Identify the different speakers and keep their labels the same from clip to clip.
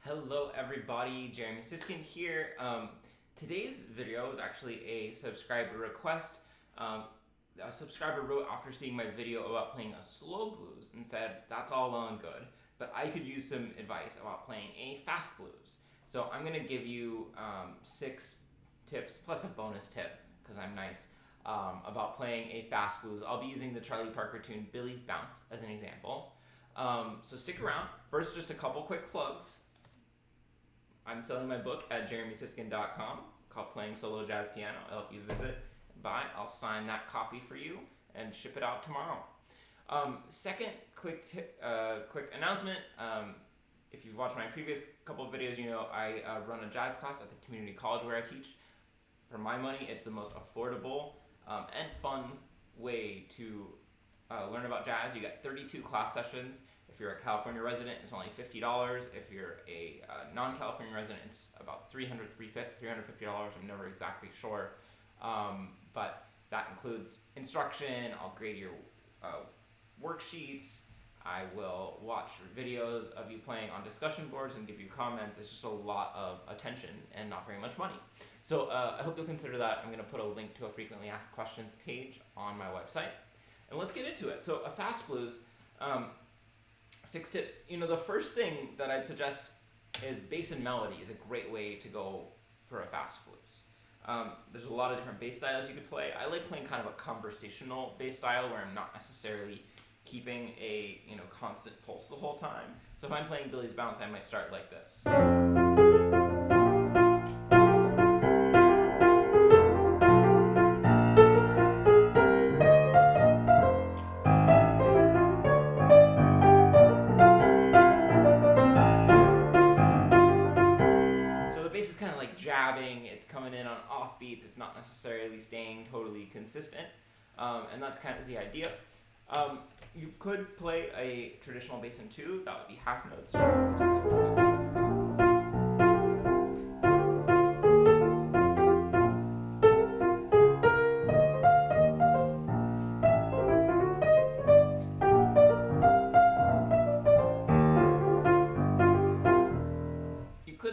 Speaker 1: Hello everybody, Jeremy Siskin here. Today's video is actually a subscriber request. A subscriber wrote after seeing my video about playing a slow blues and said, that's all well and good, but I could use some advice about playing a fast blues. So I'm going to give you 6 tips plus a bonus tip, because I'm nice, about playing a fast blues. I'll be using the Charlie Parker tune Billie's Bounce as an example. So stick around. First, just a couple quick plugs. I'm selling my book at jeremysiskin.com called Playing Solo Jazz Piano. I'll help you visit, buy. I'll sign that copy for you and ship it out tomorrow. Second, quick announcement. If you've watched my previous couple of videos, you know I run a jazz class at the community college where I teach. For my money, it's the most affordable and fun way to learn about jazz. You get 32 class sessions. If you're a California resident, it's only $50. If you're a non-California resident, it's about $350. I'm never exactly sure. But that includes instruction. I'll grade your worksheets. I will watch videos of you playing on discussion boards and give you comments. It's just a lot of attention and not very much money. So I hope you'll consider that. I'm going to put a link to a frequently asked questions page on my website. And let's get into it. So a fast blues, 6 tips. You know, the first thing that I'd suggest is bass and melody is a great way to go for a fast blues. There's a lot of different bass styles you could play. I like playing kind of a conversational bass style where I'm not necessarily keeping a constant pulse the whole time. So if I'm playing Billie's Bounce, I might start like this. Jabbing, it's coming in on off beats, it's not necessarily staying totally consistent, and that's kind of the idea. You could play a traditional bass in 2, that would be half notes.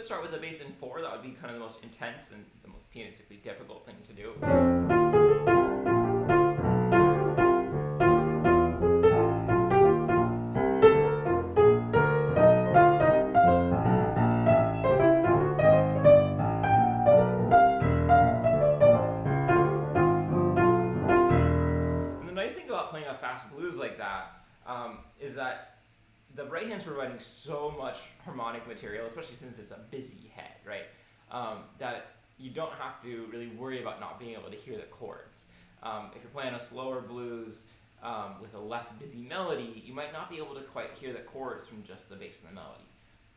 Speaker 1: Start with a bass in 4, that would be kind of the most intense and the most pianistically difficult thing to do. And the nice thing about playing a fast blues like that is that the right hand's providing so much harmonic material, especially since it's a busy head, right? That you don't have to really worry about not being able to hear the chords. If you're playing a slower blues with a less busy melody, you might not be able to quite hear the chords from just the bass and the melody.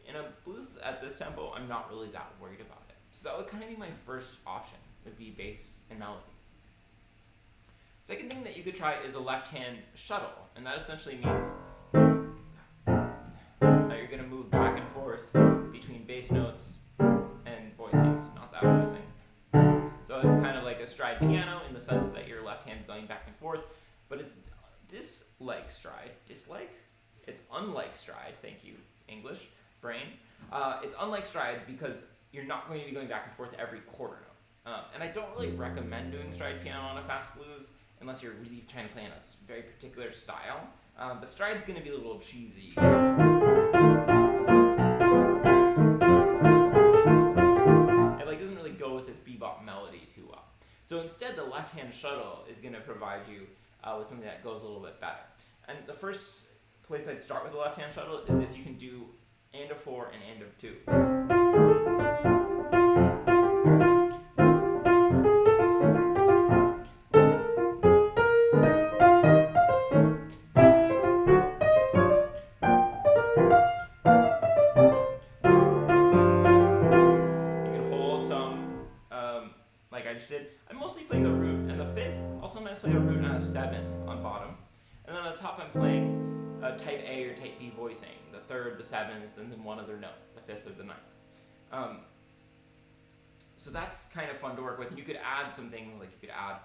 Speaker 1: In a blues at this tempo, I'm not really that worried about it. So that would kind of be my first option, would be bass and melody. Second thing that you could try is a left hand shuttle, and that essentially means you're going to move back and forth between bass notes and voicings, not that voicing. So it's kind of like a stride piano in the sense that your left hand's going back and forth, but it's dislike stride. Dislike? It's unlike stride. Thank you, English brain. It's unlike stride because you're not going to be going back and forth every quarter note. And I don't really recommend doing stride piano on a fast blues unless you're really trying to play in a very particular style. But stride's going to be a little cheesy. It doesn't really go with this bebop melody too well. So instead, the left-hand shuttle is going to provide you with something that goes a little bit better. And the first place I'd start with the left-hand shuttle is if you can do and of 4 and of 2. I'm mostly playing the root and the 5th. I'll sometimes play a root and a 7 on bottom. And then on the top I'm playing a type A or type B voicing, the 3rd, the 7th, and then one other note, the 5th or the 9th. So that's kind of fun to work with. And you could add some things, like you could add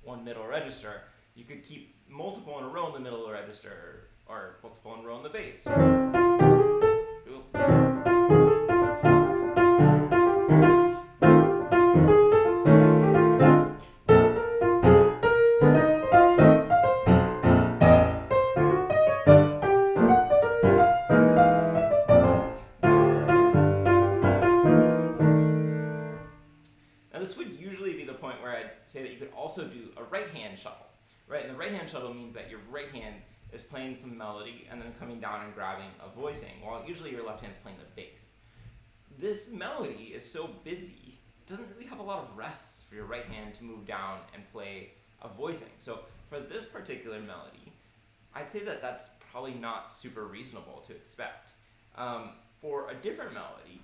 Speaker 1: one middle register. You could keep multiple in a row in the middle register, or multiple in a row in the bass. Ooh. Now this would usually be the point where I'd say that you could also do a right hand shuttle, right? And the right hand shuttle means that your right hand is playing some melody and then coming down and grabbing a voicing, while usually your left hand is playing the bass. This melody is so busy, it doesn't really have a lot of rests for your right hand to move down and play a voicing. So for this particular melody, I'd say that that's probably not super reasonable to expect. For a different melody,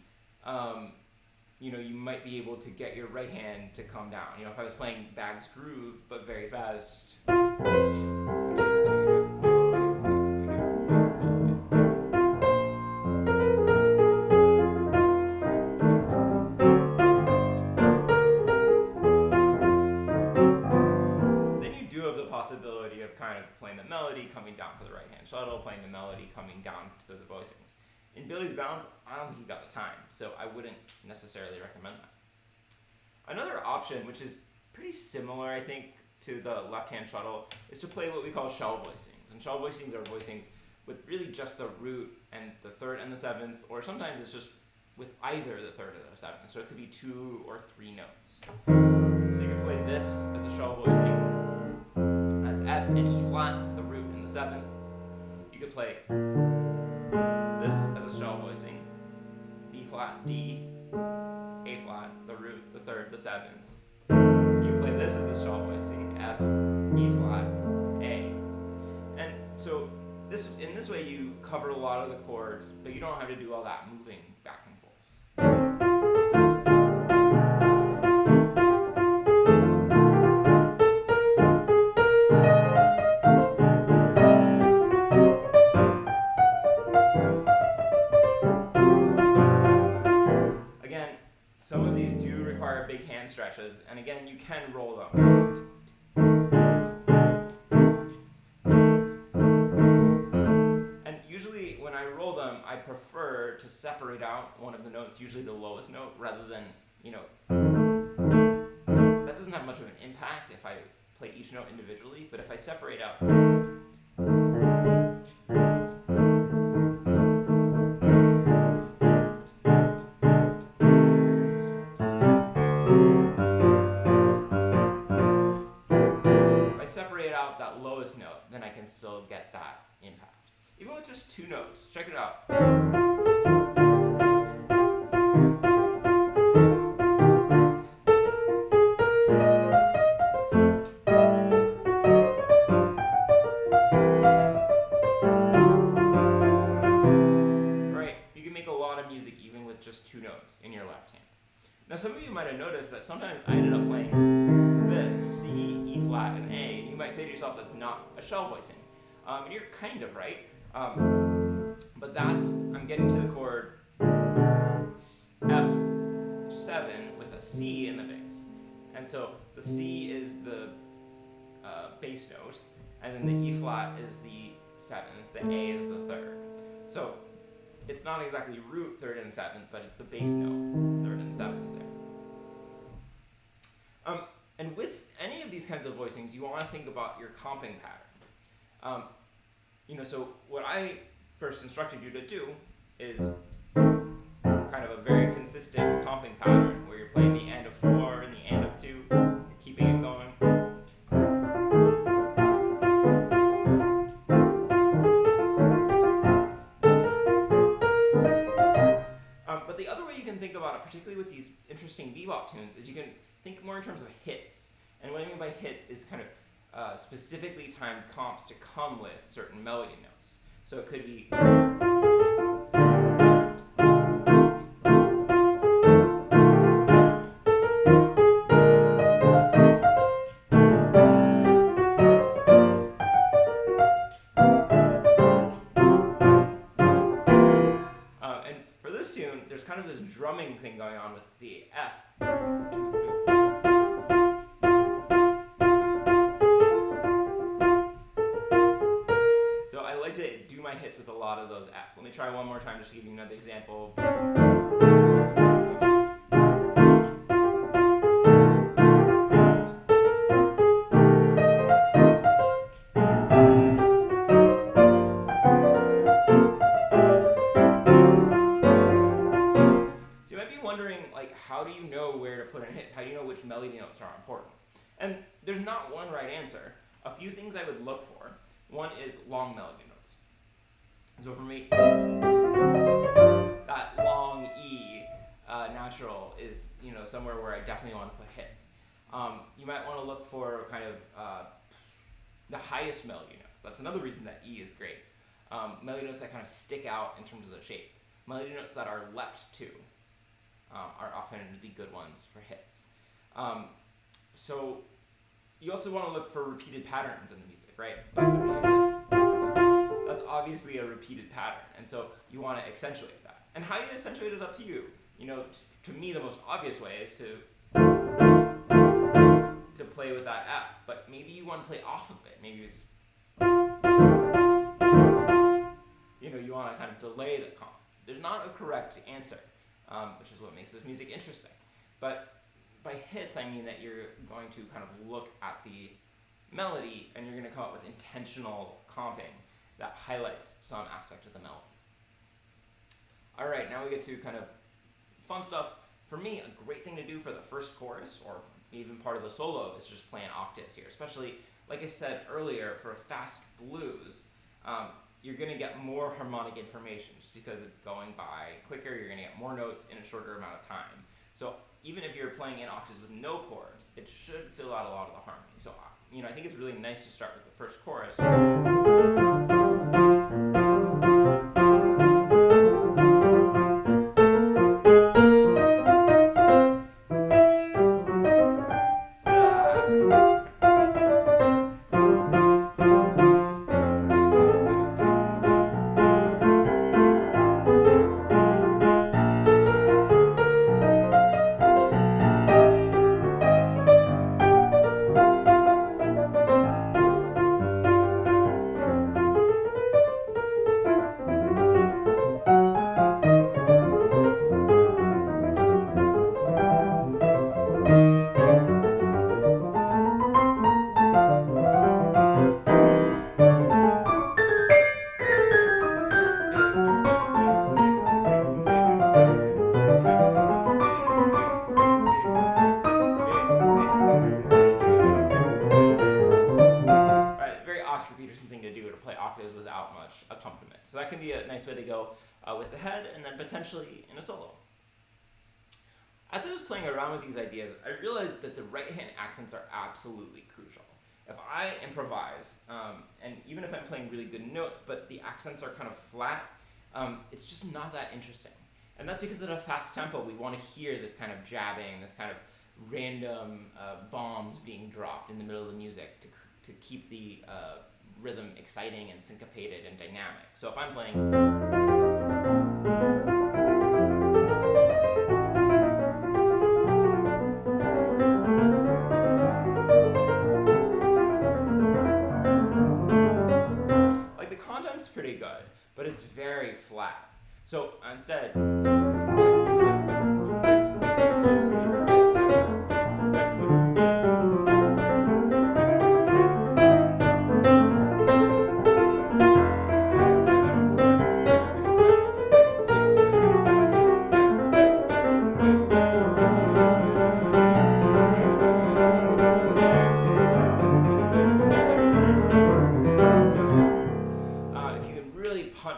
Speaker 1: you might be able to get your right hand to come down. If I was playing Bag's Groove, but very fast. Then you do have the possibility of kind of playing the melody, coming down for the right hand shuttle, playing the melody, coming down to the voicings. In Billie's Balance, I don't think you got the time, so I wouldn't necessarily recommend that. Another option, which is pretty similar, I think, to the left-hand shuttle, is to play what we call shell voicings. And shell voicings are voicings with really just the root and the third and the seventh, or sometimes it's just with either the third or the seventh. So it could be 2 or 3 notes. So you can play this as a shell voicing. That's F and E flat, the root and the seventh. You could play this as a shell voicing, B flat, D, A flat, the root, the third, the seventh. You play this as a shell voicing, F, E flat, A. And so in this way you cover a lot of the chords, but you don't have to do all that moving back and forth. Some of these do require big hand stretches, and again, you can roll them. And usually when I roll them, I prefer to separate out one of the notes, usually the lowest note, rather than, that doesn't have much of an impact if I play each note individually, but if I separate out that lowest note, then I can still get that impact. Even with just 2 notes, check it out. Right, you can make a lot of music even with just 2 notes in your left hand. Now some of you might have noticed that sometimes I ended up playing this, C, E flat, and A, and you might say to yourself that's not a shell voicing. And you're kind of right, but I'm getting to the chord F7 with a C in the bass. And so the C is the bass note, and then the E flat is the 7th, the A is the 3rd. So it's not exactly root 3rd and 7th, but it's the bass note 3rd and 7th there. And with any of these kinds of voicings, you want to think about your comping pattern. So what I first instructed you to do is kind of a very consistent comping pattern where you're playing the end of 4 and the end of 2, you're keeping it going. But the other way you can think about it, particularly with these interesting bebop tunes, is you can think more in terms of hits. And what I mean by hits is kind of specifically timed comps to come with certain melody notes. So it could be and for this tune, there's kind of this drumming thing going on with the F. me try one more time just to give you another example. So you might be wondering, like, how do you know where to put in hits? How do you know which melody notes are important? And there's not one right answer. A few things I would look for. One is long melody notes. So for me, that long E natural is somewhere where I definitely want to put hits. You might want to look for kind of the highest melody notes. That's another reason that E is great. Melody notes that kind of stick out in terms of the shape. Melody notes that are leapt to are often really good ones for hits. So you also want to look for repeated patterns in the music, right? That's obviously a repeated pattern, and so you want to accentuate that. And how you accentuate it, up to you. To me, the most obvious way is to play with that F, but maybe you want to play off of it. Maybe it's you want to kind of delay the comp. There's not a correct answer, which is what makes this music interesting. But by hits, I mean that you're going to kind of look at the melody and you're going to come up with intentional comping that highlights some aspect of the melody. All right, now we get to kind of fun stuff. For me, a great thing to do for the first chorus, or even part of the solo, is just playing octaves here. Especially, like I said earlier, for a fast blues, you're going to get more harmonic information just because it's going by quicker. You're going to get more notes in a shorter amount of time. So even if you're playing in octaves with no chords, it should fill out a lot of the harmony. So I think it's really nice to start with the first chorus. Without much accompaniment. So that can be a nice way to go with the head, and then potentially in a solo. As I was playing around with these ideas, I realized that the right hand accents are absolutely crucial. If I improvise, and even if I'm playing really good notes, but the accents are kind of flat, it's just not that interesting. And that's because at a fast tempo, we want to hear this kind of jabbing, this kind of random bombs being dropped in the middle of the music to keep the rhythm exciting and syncopated and dynamic. So if I'm playing, like, the content's pretty good, but it's very flat. So instead,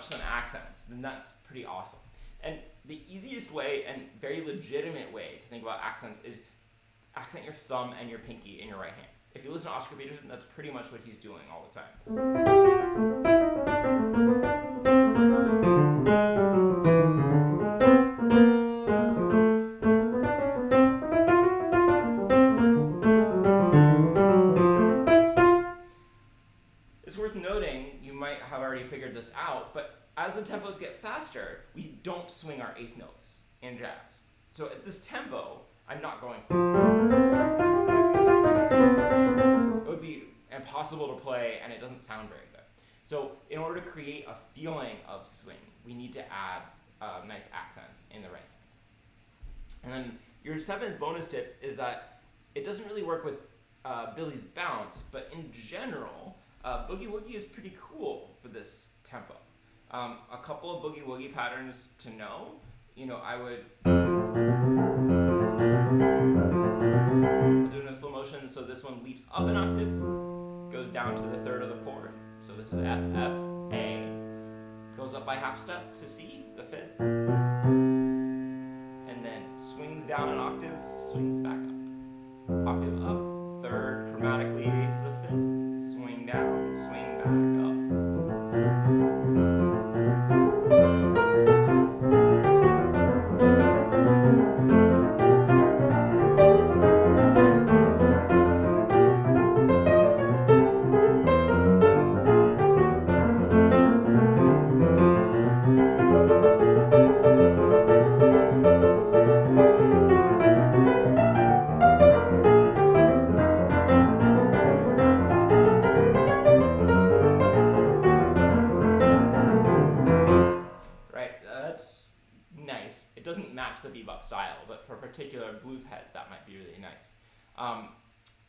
Speaker 1: some accents, then that's pretty awesome. And the easiest way and very legitimate way to think about accents is accent your thumb and your pinky in your right hand. If you listen to Oscar Peterson, that's pretty much what he's doing all the time. It's worth noting, you might have already figured this out, but as the tempos get faster, we don't swing our eighth notes in jazz. So at this tempo, I'm not going. It would be impossible to play, and it doesn't sound very good. So in order to create a feeling of swing, we need to add nice accents in the right hand. And then your seventh bonus tip is that it doesn't really work with Billie's bounce, but in general, boogie woogie is pretty cool for this tempo. A couple of boogie woogie patterns to know. I would do it in slow motion. So this one leaps up an octave, goes down to the third of the chord. So this is F, F, A. Goes up by half step to C, the fifth. And then swings down an octave, swings back up. Octave up, third chromatically to the fifth, swing down, swing back up. Nice. It doesn't match the bebop style, but for particular blues heads, that might be really nice.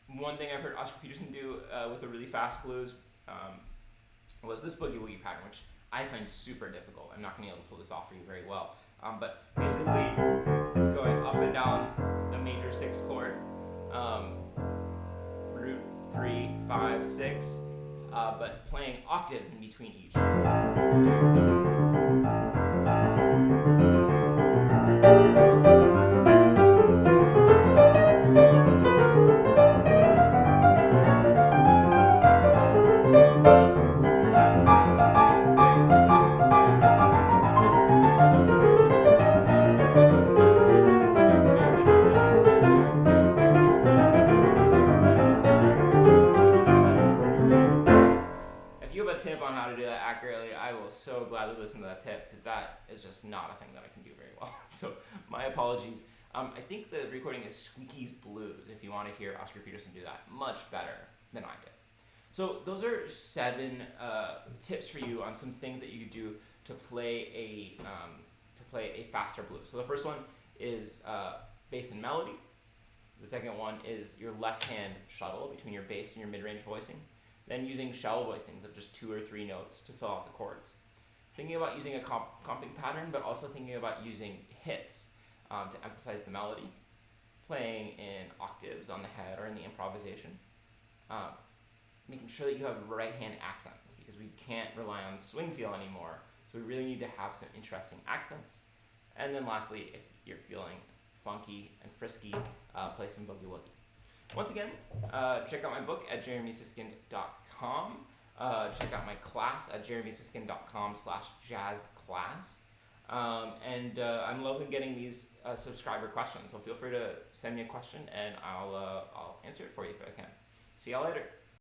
Speaker 1: One thing I've heard Oscar Peterson do with a really fast blues was this boogie woogie pattern, which I find super difficult. I'm not going to be able to pull this off for you very well. But basically, it's going up and down the major 6 chord, root 3, 5, 6, but playing octaves in between each. Tip on how to do that accurately, I will so gladly listen to that tip, because that is just not a thing that I can do very well. So my apologies. I think the recording is Squeaky's Blues, if you want to hear Oscar Peterson do that much better than I did. So those are 7 tips for you on some things that you could do to play a faster blues. So the first one is bass and melody. The second one is your left hand shuttle between your bass and your mid-range voicing. Then using shell voicings of just 2 or 3 notes to fill out the chords. Thinking about using a comping pattern, but also thinking about using hits to emphasize the melody. Playing in octaves on the head or in the improvisation. Making sure that you have right hand accents, because we can't rely on swing feel anymore. So we really need to have some interesting accents. And then lastly, if you're feeling funky and frisky, play some boogie woogie. Once again, check out my book at jeremysiskin.com. Check out my class at jeremysiskin.com/jazzclass. I'm loving getting these subscriber questions, so feel free to send me a question and I'll answer it for you if I can. See y'all later.